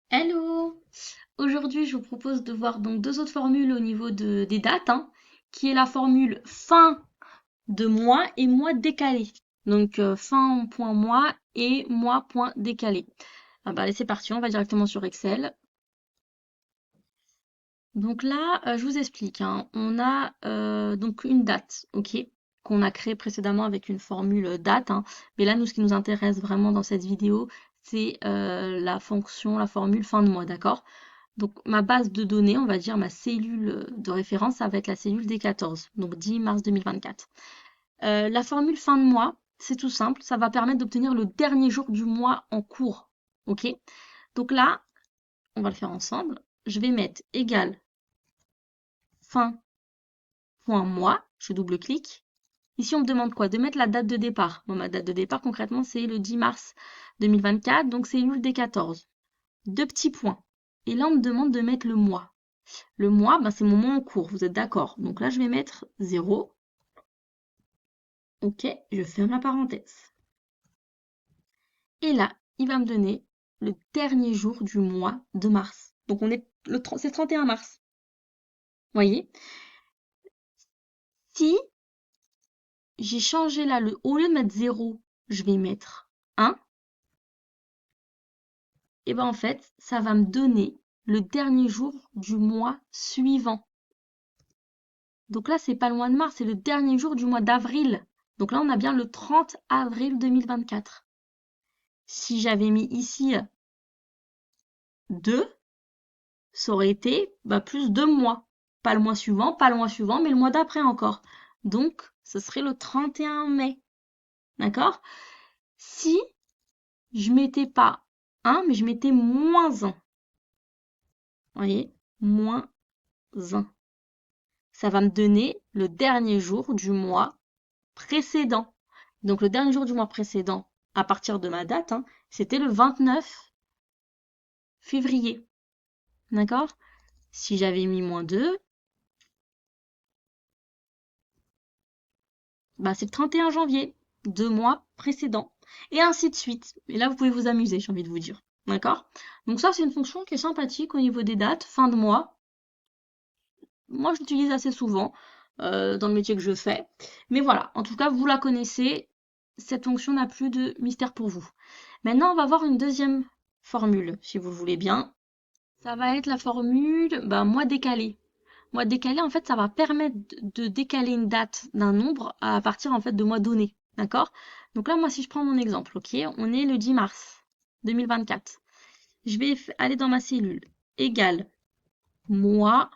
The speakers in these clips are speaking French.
Hello! Aujourd'hui, je vous propose de voir donc deux autres formules au niveau des dates, hein, qui est la formule fin de mois et mois décalé. Donc fin point mois et mois point décalé. Ah bah allez, c'est parti, on va directement sur Excel. Donc là, je vous explique, hein, on a donc une date, ok, qu'on a créée précédemment avec une formule date, hein, mais là, nous, ce qui nous intéresse vraiment dans cette vidéo, c'est la fonction, la formule fin de mois, d'accord? Donc ma base de données, on va dire ma cellule de référence, ça va être la cellule D14, donc 10 mars 2024. La formule fin de mois, c'est tout simple, ça va permettre d'obtenir le dernier jour du mois en cours. Ok? Donc là, on va le faire ensemble. Je vais mettre égal fin.mois, je double-clique. Ici, on me demande quoi? De mettre la date de départ. Bon, ma date de départ, concrètement, c'est le 10 mars 2024, donc cellule D14. Deux petits points. Et là, on me demande de mettre le mois. Le mois, ben, c'est mon mois en cours, vous êtes d'accord? Donc là, je vais mettre 0. Ok, je ferme la parenthèse. Et là, il va me donner le dernier jour du mois de mars. Donc c'est 31 mars. Vous voyez? Si j'ai changé là, au lieu de mettre 0, je vais mettre 1, et ben en fait, ça va me donner le dernier jour du mois suivant. Donc là, c'est pas le mois de mars, c'est le dernier jour du mois d'avril. Donc là, on a bien le 30 avril 2024. Si j'avais mis ici 2, ça aurait été plus 2 mois. Pas le mois suivant, pas le mois suivant, mais le mois d'après encore. Donc, ce serait le 31 mai. D'accord? Si je mettais pas 1, mais je mettais moins 1. Vous voyez? Moins 1. Ça va me donner le dernier jour du mois précédent. Donc, le dernier jour du mois précédent, à partir de ma date, hein, c'était le 29 février. D'accord? Si j'avais mis moins 2, c'est le 31 janvier, 2 mois précédents. Et ainsi de suite. Et là, vous pouvez vous amuser, j'ai envie de vous dire. D'accord? Donc ça, c'est une fonction qui est sympathique au niveau des dates, fin de mois. Moi, je l'utilise assez souvent dans le métier que je fais. Mais voilà, en tout cas, vous la connaissez. Cette fonction n'a plus de mystère pour vous. Maintenant, on va voir une deuxième formule, si vous le voulez bien. Ça va être la formule mois décalé. Mois décalé, en fait, ça va permettre de décaler une date d'un nombre à partir en fait de mois donnés. D'accord? Donc là, moi, si je prends mon exemple, ok, on est le 10 mars 2024. Je vais aller dans ma cellule égale mois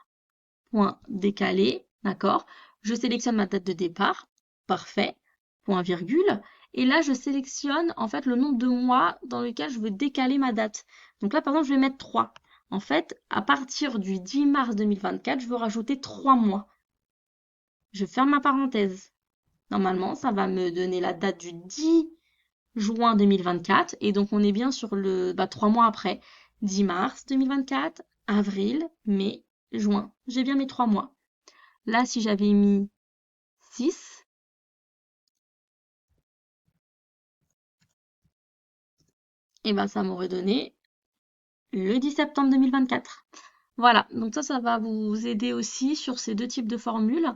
point décalé, d'accord? Je sélectionne ma date de départ, parfait, point virgule. Et là, je sélectionne en fait le nombre de mois dans lequel je veux décaler ma date. Donc là, par exemple, je vais mettre 3. En fait, à partir du 10 mars 2024, je veux rajouter 3 mois. Je ferme ma parenthèse. Normalement, ça va me donner la date du 10 juin 2024. Et donc, on est bien sur le 3 mois après. 10 mars 2024, avril, mai, juin. J'ai bien mes 3 mois. Là, si j'avais mis 6, et ça m'aurait donné le 10 septembre 2024. Voilà, donc ça va vous aider aussi sur ces deux types de formules.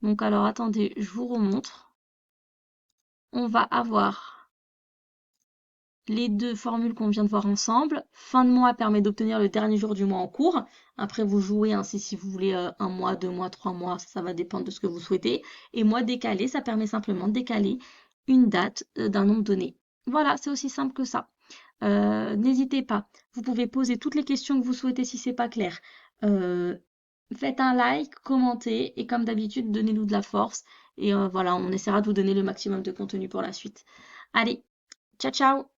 Donc alors attendez, je vous remontre. On va avoir les deux formules qu'on vient de voir ensemble. Fin de mois permet d'obtenir le dernier jour du mois en cours. Après, vous jouez ainsi si vous voulez 1 mois, 2 mois, 3 mois, ça va dépendre de ce que vous souhaitez. Et mois décalé, ça permet simplement de décaler une date d'un nombre donné. Voilà, c'est aussi simple que ça. N'hésitez pas, vous pouvez poser toutes les questions que vous souhaitez si c'est pas clair. Euh, Faites un like, commentez et comme d'habitude, donnez-nous de la force. Et voilà, on essaiera de vous donner le maximum de contenu pour la suite. Allez, ciao ciao!